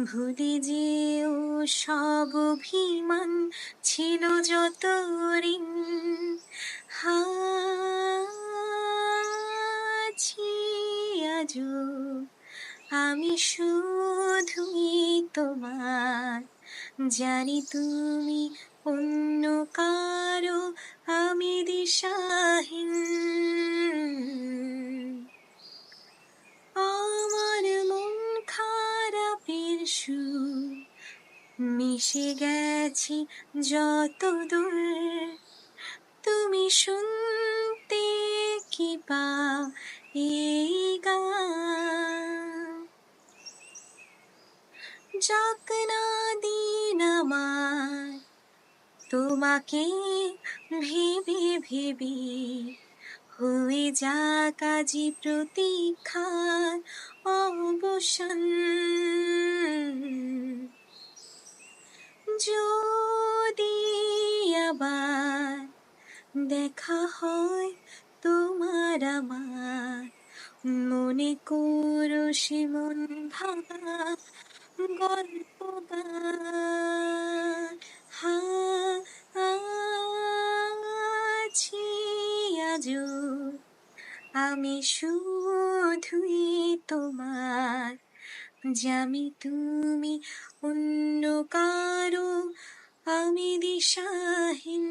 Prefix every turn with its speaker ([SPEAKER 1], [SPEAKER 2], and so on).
[SPEAKER 1] ভুলে যেও সব অভিমান, ছিল যত ঋণ, আছি আজও আমি শুধুই তোমার। জানি তুমি অন্য কারো, আমি দিশাহীন। আমার মন খারাপের সুর মিশে গেছি যত দূর, তুমি শুনতে কি পাও এই গান। যাক না দিন আমার তোমাকে ভেবে ভেবে, হয়ে যাক আজি প্রতীক্ষার অবসান। যদি আবার দেখা হয় তোমার আমার, মনে করো সে মন ভাঙা গল্প গান। আছি আজও আমি শুধুই তোমার। জানি তুমি অন্য কারো, আমি দিশাহীন।